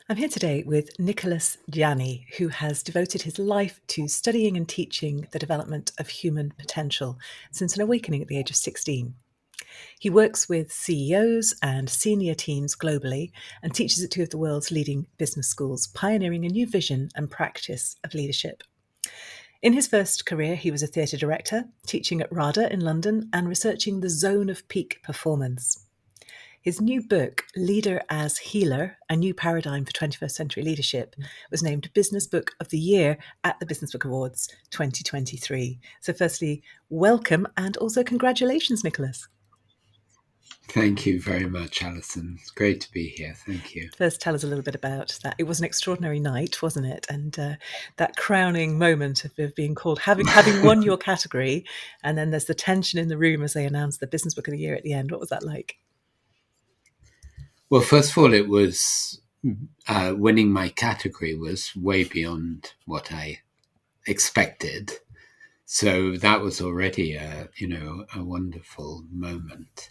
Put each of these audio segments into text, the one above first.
I'm here today with Nicholas Janni, who has devoted his life to studying and teaching the development of human potential since an awakening at the age of 16. He works with CEOs and senior teams globally and teaches at two of the world's leading business schools, pioneering a new vision and practice of leadership. In his first career, he was a theatre director, teaching at RADA in London and researching the zone of peak performance. His new book, Leader as Healer, A New Paradigm for 21st Century Leadership, was named Business Book of the Year at the Business Book Awards 2023. So firstly, welcome and also congratulations, Nicholas. Thank you very much, Alison. It's great to be here. Thank you. First, tell us a little bit about that. It was an extraordinary night, wasn't it? And that crowning moment of being called, having won your category, and then there's the tension in the room as they announce the Business Book of the Year at the end. What was that like? Well, first of all, it was winning my category was way beyond what I expected. So that was already a wonderful moment.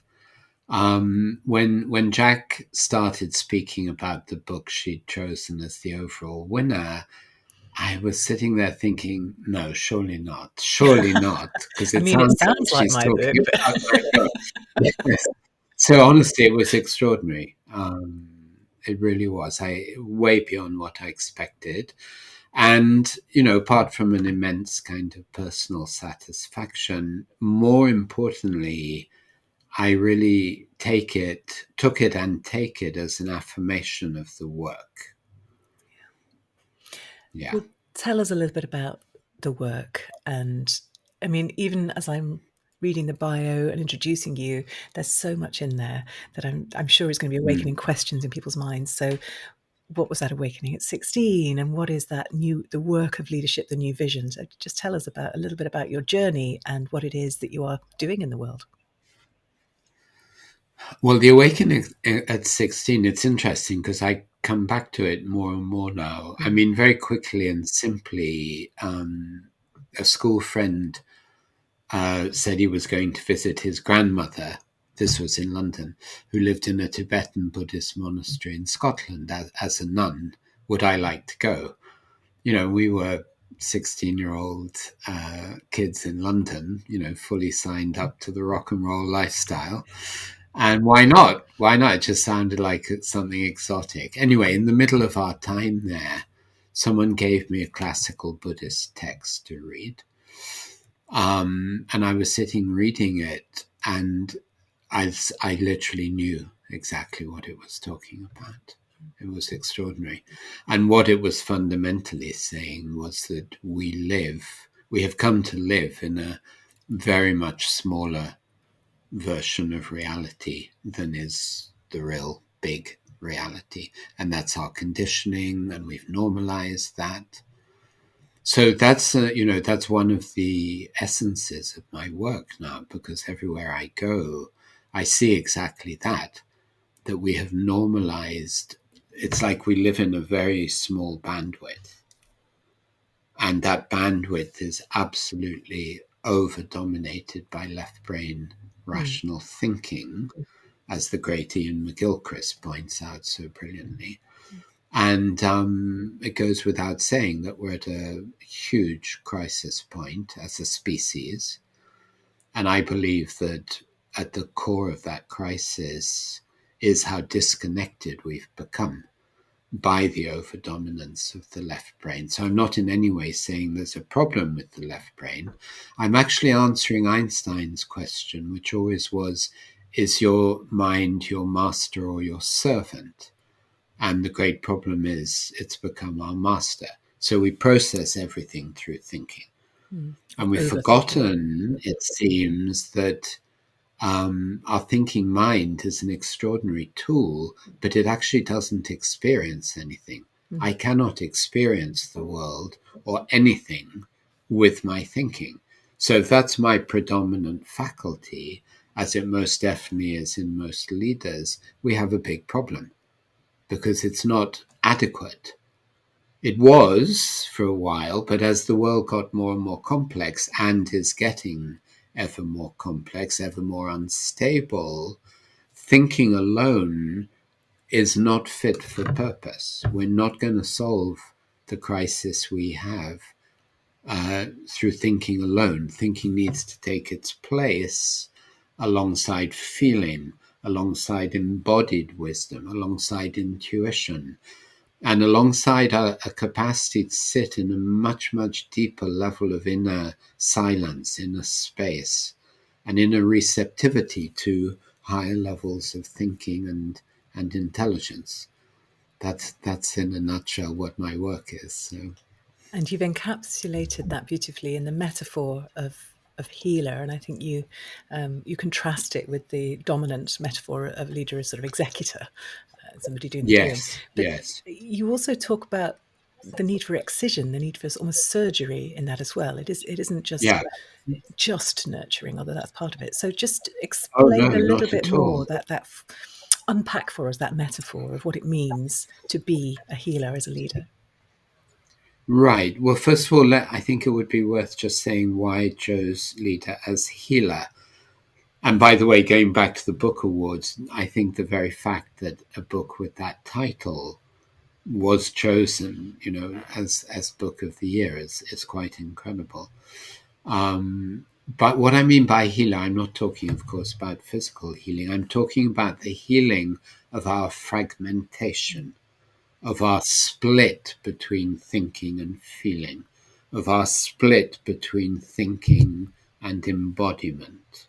When Jack started speaking about the book she'd chosen as the overall winner, I was sitting there thinking, no, surely not, because I it mean, it sounds sounds like like she's my talking book. about my book. Yes. So honestly, it was extraordinary. It really was. Way beyond what I expected. And, apart from an immense kind of personal satisfaction, more importantly, I really took it and take it as an affirmation of the work. Yeah. Well, tell us a little bit about the work. And I mean, even as I'm reading the bio and introducing you, there's so much in there that I'm sure is going to be awakening questions in people's minds. So what was that awakening at 16? And what is the work of leadership, the new vision? So just tell us a little bit about your journey and what it is that you are doing in the world. Well, the awakening at 16, it's interesting because I come back to it more and more now. I mean, very quickly and simply, a school friend said he was going to visit his grandmother. This was in London, who lived in a Tibetan Buddhist monastery in Scotland as a nun. Would I like to go? We were 16-year-old kids in London, fully signed up to the rock and roll lifestyle. And why not? Why not? It just sounded like it's something exotic. Anyway, in the middle of our time there, someone gave me a classical Buddhist text to read. And I was sitting reading it, and I literally knew exactly what it was talking about. It was extraordinary. And what it was fundamentally saying was that we have come to live in a very much smaller version of reality than is the real big reality. And that's our conditioning, and we've normalized that. So that's one of the essences of my work now, because everywhere I go, I see exactly that we have normalized. It's like we live in a very small bandwidth, and that bandwidth is absolutely over dominated by left brain rational thinking, as the great Ian McGilchrist points out so brilliantly. And it goes without saying that we're at a huge crisis point as a species. And I believe that at the core of that crisis is how disconnected we've become by the overdominance of the left brain. So I'm not in any way saying there's a problem with the left brain. I'm actually answering Einstein's question, which always was, is your mind your master or your servant? And the great problem is it's become our master. So we process everything through thinking. And we've forgotten, it seems, that our thinking mind is an extraordinary tool, but it actually doesn't experience anything. I cannot experience the world or anything with my thinking. So if that's my predominant faculty, as it most definitely is in most leaders, we have a big problem because it's not adequate. It was for a while, but as the world got more and more complex and is getting ever more complex, ever more unstable, thinking alone is not fit for purpose. We're not going to solve the crisis we have through thinking alone. Thinking needs to take its place alongside feeling, alongside embodied wisdom, alongside intuition, and alongside a capacity to sit in a much, much deeper level of inner silence, inner space, and inner receptivity to higher levels of thinking and intelligence. That's in a nutshell what my work is. So. And you've encapsulated that beautifully in the metaphor of healer, and I think you contrast it with the dominant metaphor of leader as sort of executor, somebody doing the doing. Yes, But yes. you also talk about the need for excision, the need for almost surgery in that as well. It isn't Yeah. just nurturing, although that's part of it. So just Oh, no, explain a little not bit at more all. that unpack for us that metaphor of what it means to be a healer as a leader. Right. Well, first of all, I think it would be worth just saying why I chose Lita as healer. And by the way, going back to the book awards, I think the very fact that a book with that title was chosen, as book of the year is quite incredible. But what I mean by healer, I'm not talking, of course, about physical healing. I'm talking about the healing of our fragmentation, of our split between thinking and feeling, of our split between thinking and embodiment.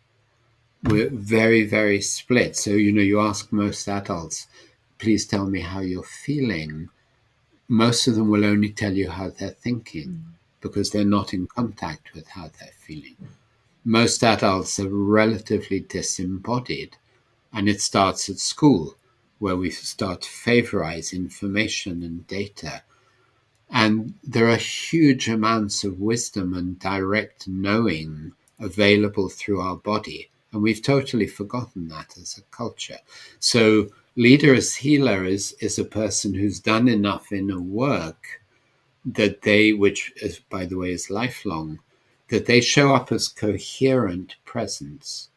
We're very, very split. So, you ask most adults, please tell me how you're feeling. Most of them will only tell you how they're thinking because they're not in contact with how they're feeling. Most adults are relatively disembodied, and it starts at school where we start to favorize information and data. And there are huge amounts of wisdom and direct knowing available through our body. And we've totally forgotten that as a culture. So, leader as healer is a person who's done enough inner work that which is, by the way, is lifelong, that they show up as coherent presence.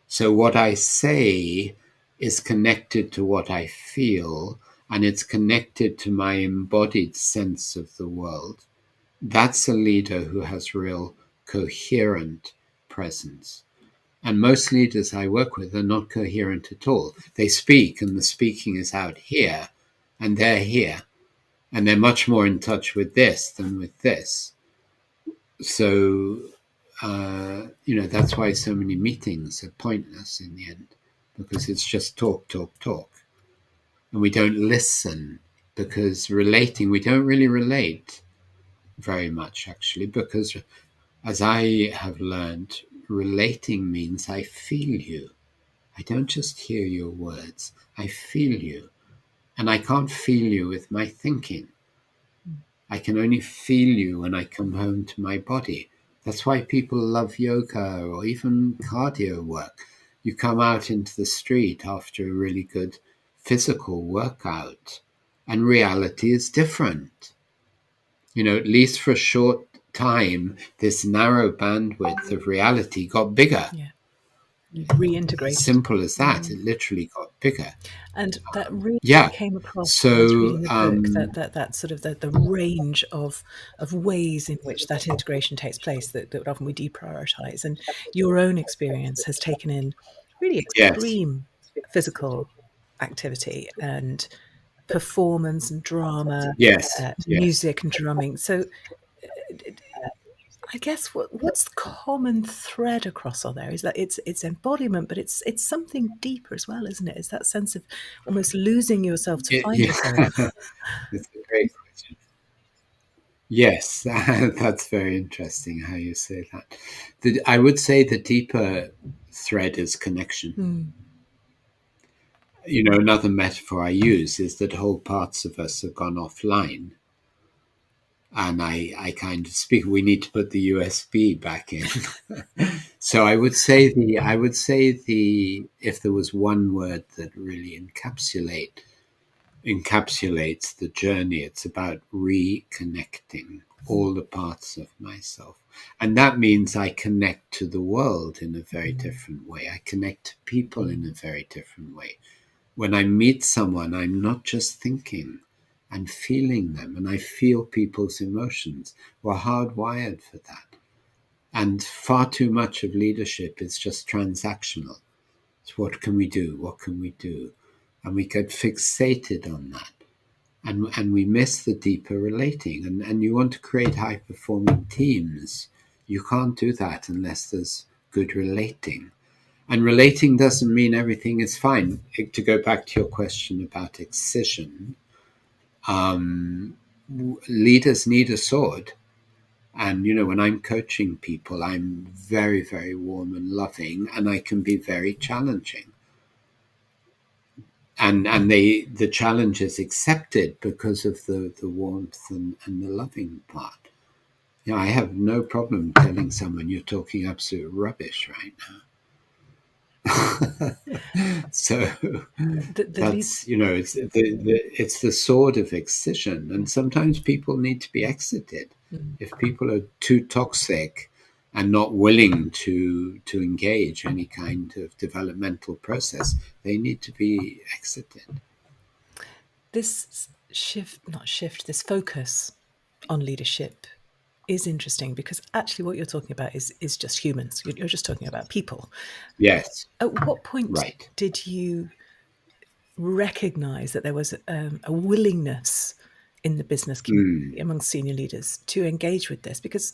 So what I say is connected to what I feel, and it's connected to my embodied sense of the world. That's a leader who has real coherent presence. And most leaders I work with are not coherent at all. They speak, and the speaking is out here, and they're here, and they're much more in touch with this than with this. So, that's why so many meetings are pointless in the end, because it's just talk, talk, talk. And we don't listen, because we don't really relate very much, actually, because as I have learned, relating means I feel you. I don't just hear your words, I feel you. And I can't feel you with my thinking. I can only feel you when I come home to my body. That's why people love yoga or even cardio work. You come out into the street after a really good physical workout, and reality is different. At least for a short time, this narrow bandwidth of reality got bigger. Yeah, As reintegrated. simple as that, it literally got bigger. And that really Yeah. came across when I was So, reading the book, that sort of the range of ways in which that integration takes place that often we deprioritize. And your own experience has taken in really yes, extreme physical activity and performance and drama, yes, yes. music and drumming. So I guess what's the common thread across all there is that it's embodiment, but it's something deeper as well, isn't it? It's that sense of almost losing yourself to find Yeah, yourself. that's a great question. Yes, that's very interesting how you say that. I would say the deeper thread is connection. Mm, Another metaphor I use is that whole parts of us have gone offline. And I kind of speak, we need to put the USB back in. So I would say if there was one word that really encapsulates the journey. It's about reconnecting all the parts of myself. And that means I connect to the world in a very different way. I connect to people in a very different way. When I meet someone, I'm not just thinking, I'm feeling them, and I feel people's emotions. We're hardwired for that. And far too much of leadership is just transactional. It's what can we do? What can we do? And we get fixated on that. And we miss the deeper relating. And you want to create high performing teams. You can't do that unless there's good relating. And relating doesn't mean everything is fine. To go back to your question about excision, um, leaders need a sword. And, when I'm coaching people, I'm very, very warm and loving, and I can be very challenging. And the challenge is accepted because of the warmth and the loving part. I have no problem telling someone you're talking absolute rubbish right now. So The lead. that's it's the sword of excision, and sometimes people need to be exited. Mm. If people are too toxic and not willing to engage any kind of developmental process, they need to be exited. This this focus on leadership is interesting because actually what you're talking about is just humans. You're just talking about people. Yes, At what point right. did you recognize that there was a willingness in the business community Mm. among senior leaders to engage with this? Because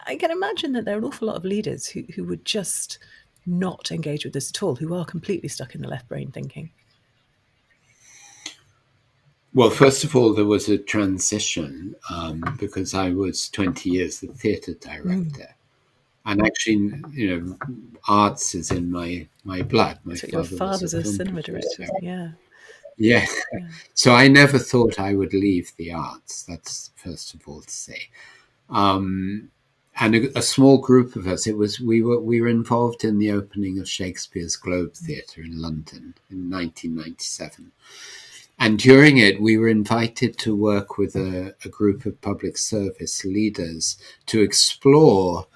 I can imagine that there are an awful lot of leaders who would just not engage with this at all, who are completely stuck in the left brain thinking. Well, first of all, there was a transition because I was 20 years the theatre Mm. director. And actually, arts is in my blood. My So your father was a father's a film cinema producer. director. Yeah. Yeah. Yeah. So I never thought I would leave the arts. That's first of all to say. Um, and a small group of us. We were involved in the opening of Shakespeare's Globe Theatre in London in 1997. And during it, we were invited to work with a group of public service leaders to explore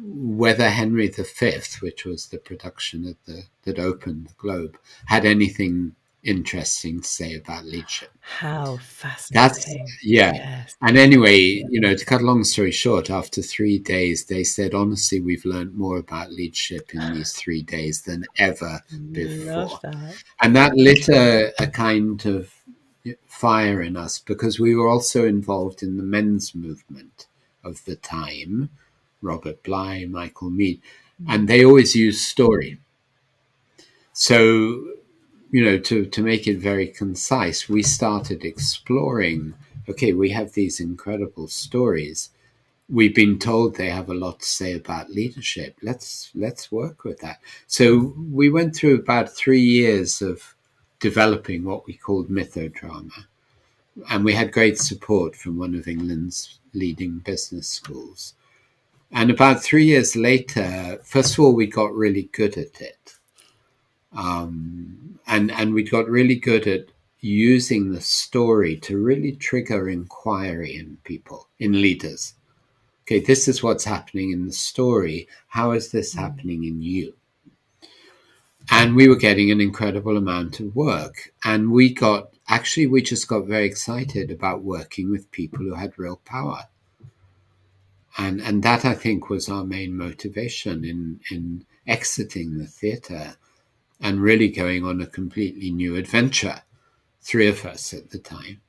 whether Henry V, which was the production that opened the Globe, had anything interesting to say about leadership. How That's fascinating. yeah. Yes. And anyway, to cut a long story short, after 3 days, they said, honestly, we've learned more about leadership in these 3 days than ever Love before. that. And that lit a kind of fire in us because we were also involved in the men's movement of the time, Robert Bly, Michael Mead, Mm. and they always used story. So, to make it very concise, we started exploring, okay, we have these incredible stories. We've been told they have a lot to say about leadership. Let's work with that. So we went through about 3 years of developing what we called mythodrama. And we had great support from one of England's leading business schools. And about 3 years later, first of all, we got really good at it. And we got really good at using the story to really trigger inquiry in people, in leaders. Okay, this is what's happening in the story. How is this Mm. happening in you? And we were getting an incredible amount of work. And we just got very excited about working with people who had real power. And that, I think, was our main motivation in exiting the theatre and really going on a completely new adventure, three of us at the time.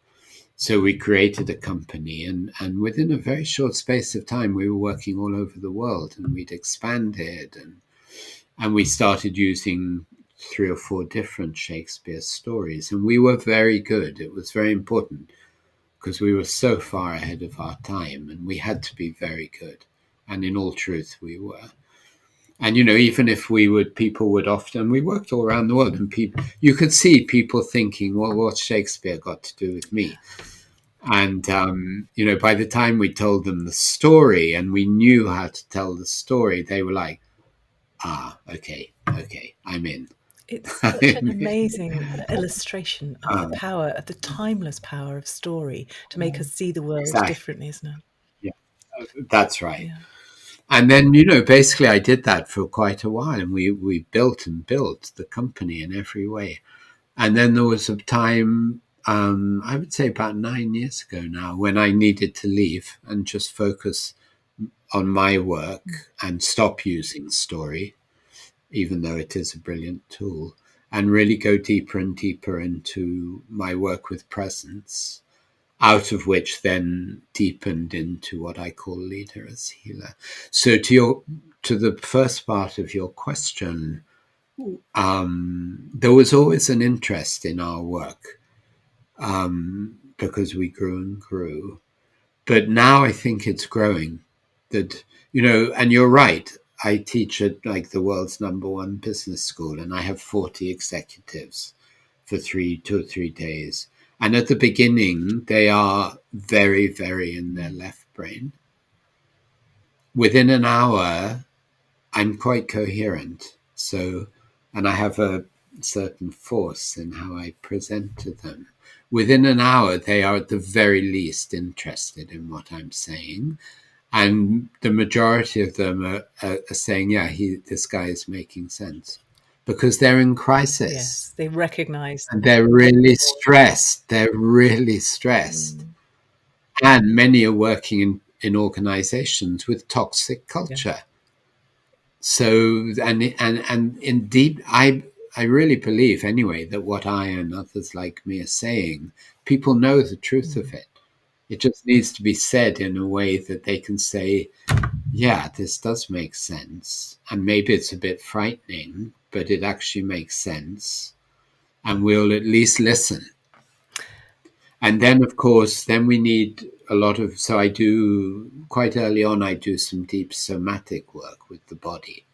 So we created a company, and within a very short space of time, we were working all over the world, and we'd expanded, and we started using 3 or 4 different Shakespeare stories, and we were very good. It was very important because we were so far ahead of our time, and we had to be very good. And in all truth, we were. And even if people would often, we worked all around the world, and you could see people thinking, well, what's Shakespeare got to do with me? And by the time we told them the story and we knew how to tell the story, they were like, okay, I'm in. It's such an I'm in. amazing illustration of the power, of the timeless power of story to make us see the world Exactly. differently, isn't it? Yeah, that's right. Yeah. And then, basically I did that for quite a while, and we built and built the company in every way. And then there was a time, I would say about 9 years ago now, when I needed to leave and just focus on my work and stop using story, even though it is a brilliant tool, and really go deeper and deeper into my work with presence, out of which then deepened into what I call leader as healer. So to the first part of your question, there was always an interest in our work, because we grew and grew. But now I think it's growing. That, and you're right. I teach at like the world's #1 business school, and I have 40 executives for 2 or 3 days. And at the beginning, they are very, very in their left brain. Within an hour, I'm quite coherent. So, and I have a certain force in how I present to them. Within an hour, they are at the very least interested in what I'm saying. And the majority of them are saying, yeah, this guy is making sense. Because they're in crisis. Yes, they recognize. And they're really stressed. They're really stressed. And many are working in organizations with toxic culture. Yeah. So, and indeed, I really believe anyway that what I and others like me are saying, people know the truth of it. It just needs to be said in a way that they can say, yeah, this does make sense. And maybe it's a bit frightening, but it actually makes sense. And we'll at least listen. And then, of course, then we need a lot of, so I do, quite early on, I do some deep somatic work with the body,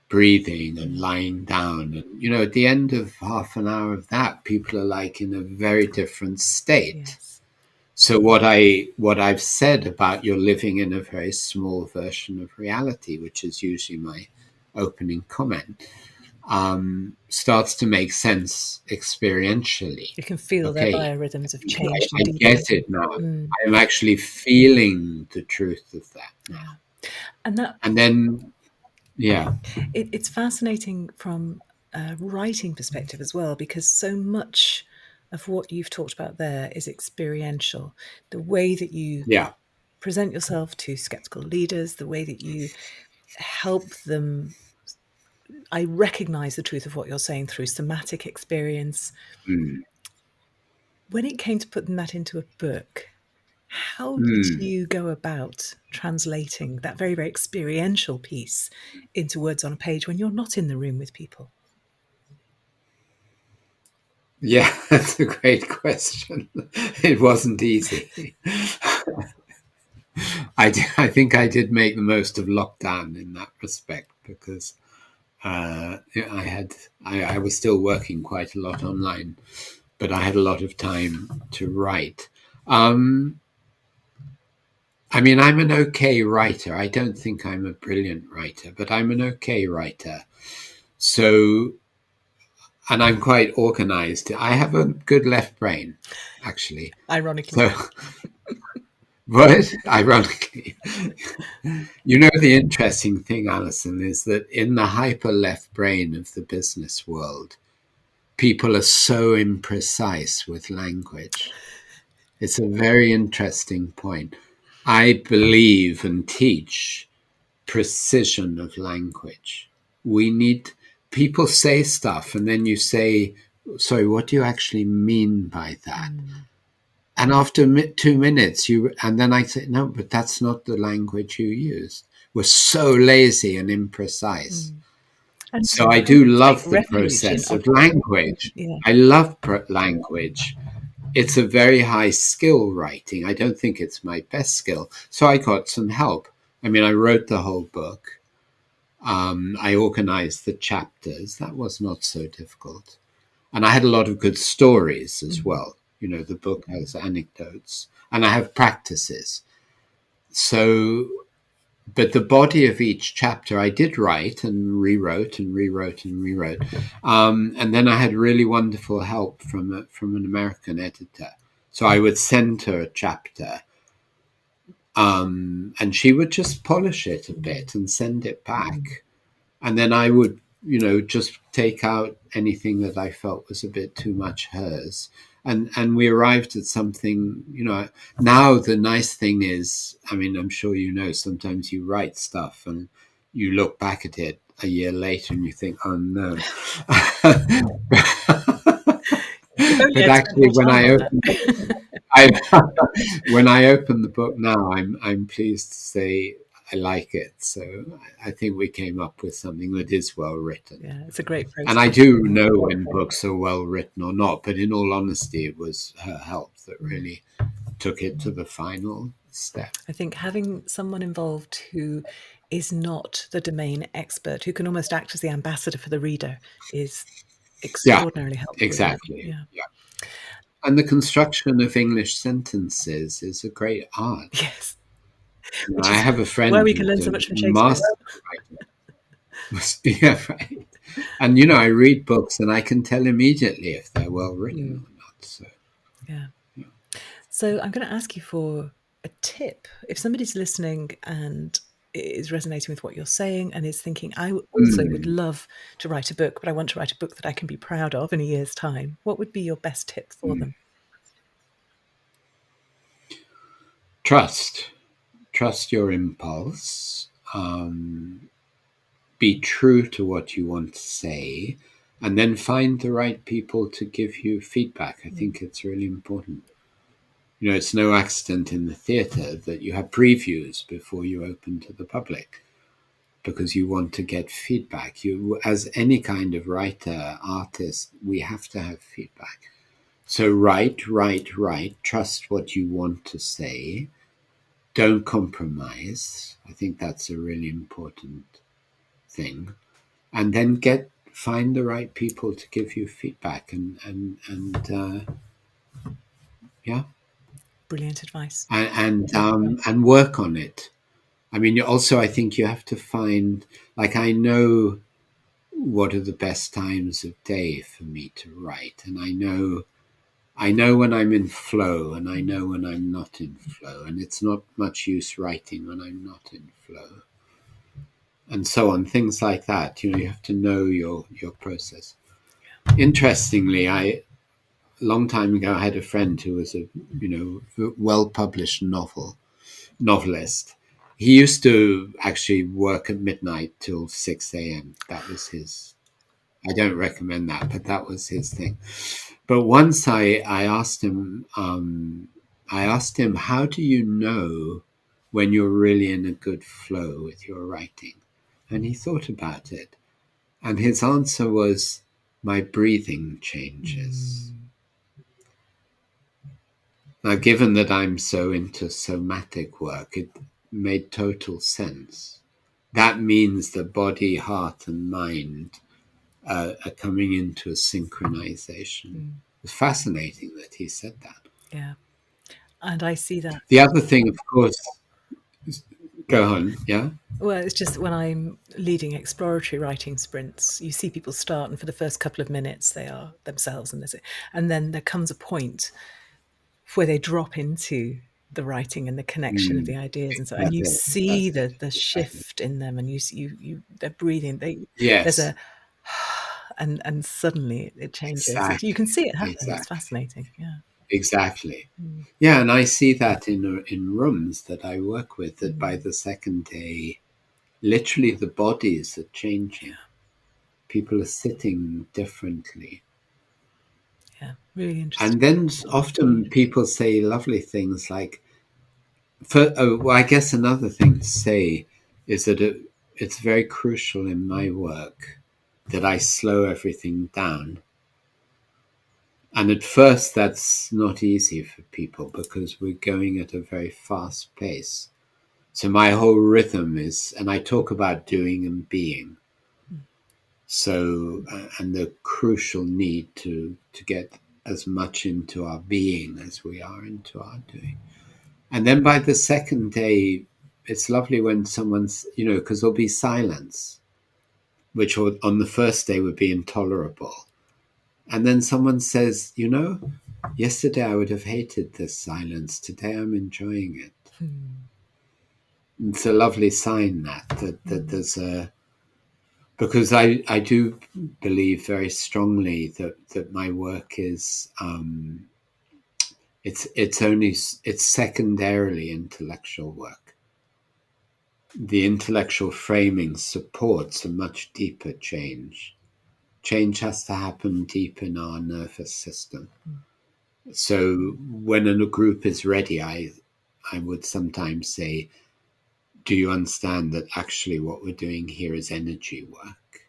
breathing and lying down. And, at the end of half an hour of that, people are like in a very different state. Yes. So what I've said about you're living in a very small version of reality, which is usually my opening comment, starts to make sense experientially. You can feel their biorhythms have changed. I get it now. I'm actually feeling the truth of that now. Yeah. And then, yeah. It's fascinating from a writing perspective as well, because so much of what you've talked about there is experiential. The way that you present yourself to skeptical leaders, the way that you help them. I recognize the truth of what you're saying through somatic experience. When it came to putting that into a book, how did you go about translating that very, very experiential piece into words on a page when you're not in the room with people? Yeah, that's a great question. It wasn't easy. I think I did make the most of lockdown in that respect, because I was still working quite a lot online, but I had a lot of time to write. I'm an okay writer. I don't think I'm a brilliant writer, but I'm an okay writer. So, and I'm quite organized. I have a good left brain, actually. Ironically. So, but ironically, the interesting thing, Alison, is that in the hyper left brain of the business world, people are so imprecise with language. It's a very interesting point. I believe and teach precision of language. People say stuff and then you say, sorry, what do you actually mean by that? And after 2 minutes, and then I say, no, but that's not the language you used. We're so lazy and imprecise. So I do love the process of language. Yeah. I love language. It's a very high skill writing. I don't think it's my best skill. So I got some help. I wrote the whole book. I organized the chapters. That was not so difficult. And I had a lot of good stories as well. The book has anecdotes, and I have practices. So, but the body of each chapter I did write and rewrote and rewrote and rewrote. And then I had really wonderful help from an American editor. So I would send her a chapter, and she would just polish it a bit and send it back. And then I would just take out anything that I felt was a bit too much hers. And we arrived at something, now the nice thing is, I mean, I'm sure sometimes you write stuff and you look back at it a year later and you think, oh no. If only But I'd spent actually, more time on that. I, when I open the book now, I'm pleased to say I like it. So I think we came up with something that is well written. Yeah, it's a great And I process. do know when books are well written or not, but in all honesty, it was her help that really took it to the final step. I think having someone involved who is not the domain expert, who can almost act as the ambassador for the reader, is Yeah, extraordinarily helpful, isn't it? exactly. Yeah. Yeah. And the construction of English sentences is a great art. Yes. Which I is have a where friend we can learn who's so a much from Shakespeare. master writer. Yeah, right. And I read books and I can tell immediately if they're well written or not. So Yeah. yeah. So I'm going to ask you for a tip. If somebody's listening and is resonating with what you're saying and is thinking, I also would love to write a book, but I want to write a book that I can be proud of in a year's time, what would be your best tip for them? Trust your impulse. Be true to what you want to say, and then find the right people to give you feedback. I think it's really important. It's no accident in the theatre that you have previews before you open to the public, because you want to get feedback. You, as any kind of writer, artist, we have to have feedback. So write, write, write. Trust what you want to say. Don't compromise. I think that's a really important thing. And then find the right people to give you feedback, and yeah, Brilliant advice. and work on it. I mean, also, I think you have to find, like, I know what are the best times of day for me to write, and I know when I'm in flow, and I know when I'm not in flow, and it's not much use writing when I'm not in flow, and so on. Things like that. You have to know your process. Interestingly, a long time ago, I had a friend who was a well published novelist. He used to actually work at midnight till 6 a.m. That was his. I don't recommend that, but that was his thing. But once I asked him, how do you know when you're really in a good flow with your writing? And he thought about it. And his answer was, my breathing changes. Now, given that I'm so into somatic work, it made total sense. That means the body, heart, and mind are coming into a synchronization. It's fascinating that he said that. Yeah. And I see that. The other thing, of course, go on, yeah? Well, it's just when I'm leading exploratory writing sprints, you see people start, and for the first couple of minutes, they are themselves, and then there comes a point where they drop into the writing and the connection of the ideas, and so, and That's you it. see That's it. the Exactly. shift in them, and they're breathing. There's Yes, a and suddenly it changes. You can exactly. see it happen. It's Exactly. fascinating. Yeah. Exactly. Yeah, and I see that in rooms that I work with, that by the second day, literally the bodies are changing. People are sitting differently. Yeah. Really And interesting. then often people say lovely things like, well, I guess another thing to say is that it's very crucial in my work that I slow everything down. And at first, that's not easy for people because we're going at a very fast pace. So my whole rhythm is, and I talk about doing and being. So, and the crucial need to get as much into our being as we are into our doing. And then by the second day, it's lovely when someone's, because there'll be silence, which on the first day would be intolerable. And then someone says, yesterday I would have hated this silence. Today I'm enjoying it. It's a lovely sign that there's because I do believe very strongly that my work is it's secondarily intellectual work. The intellectual framing supports a much deeper change. Change has to happen deep in our nervous system. So when a group is ready, I would sometimes say, do you understand that actually what we're doing here is energy work?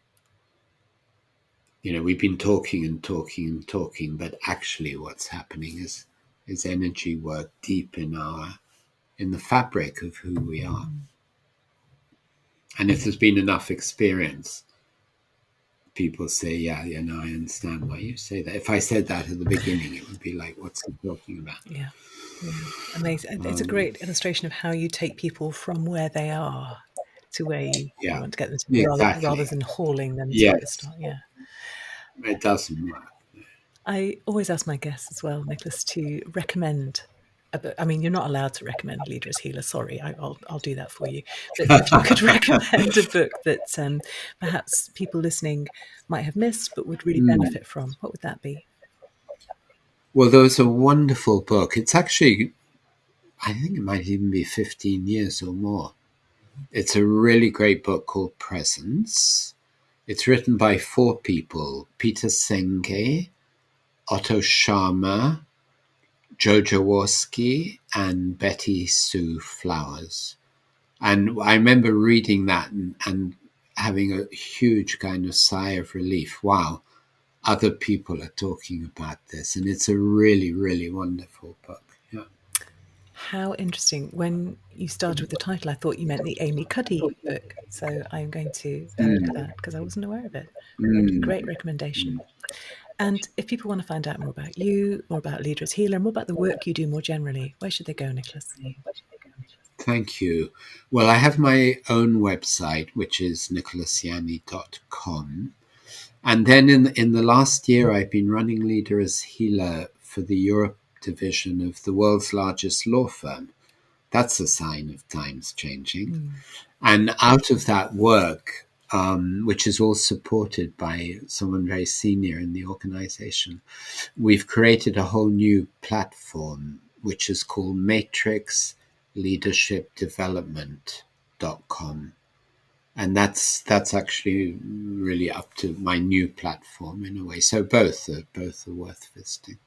We've been talking and talking and talking, but actually what's happening is energy work deep in the fabric of who we are. And if there's been enough experience, people say, yeah, I understand why you say that. If I said that at the beginning, it would be like, what's he talking about? Yeah. Yeah. Amazing. It's a great illustration of how you take people from where they are to where you Yeah, want to get them to, rather exactly. than hauling them to the Yes, start. Yeah. it doesn't work. I always ask my guests as well, Nicholas, to recommend a book. I mean, you're not allowed to recommend Leader as Healer. Sorry, I'll do that for you. But if you could recommend a book that perhaps people listening might have missed but would really Mm. benefit from, what would that be? Well, there was a wonderful book. It's actually, I think it might even be 15 years or more. It's a really great book called Presence. It's written by four people: Peter Senge, Otto Scharmer, Joe Jaworski, and Betty Sue Flowers. And I remember reading that and having a huge kind of sigh of relief. Wow, other people are talking about this. And it's a really, really wonderful book. Yeah. How interesting. When you started with the title, I thought you meant the Amy Cuddy book. So I'm going to look at Mm, that because I wasn't aware of it. Great mm, recommendation. mm. And if people want to find out more about you, more about Leader as Healer, more about the work you do more generally, where should they go, Nicholas? Thank you. Well, I have my own website, which is nicholasjanni.com. And then in the last year, I've been running Leader as Healer for the Europe division of the world's largest law firm. That's a sign of times changing. Mm, And out of that work, which is all supported by someone very senior in the organization, we've created a whole new platform, which is called Matrix Leadership Development.com. And that's actually really up to my new platform in a way. So both are worth visiting.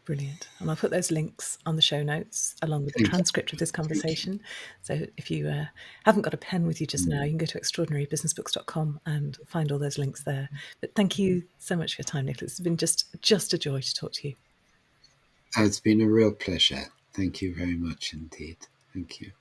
brilliant. And I'll put those links on the show notes along with the Thank you. transcript of this Thank you. conversation. So if you haven't got a pen with you just now, Mm. you can go to extraordinarybusinessbooks.com and find all those links there. But thank you so much for your time, Nicholas. It's been just a joy to talk to you. It's been a real pleasure. Thank you very much indeed. Thank you.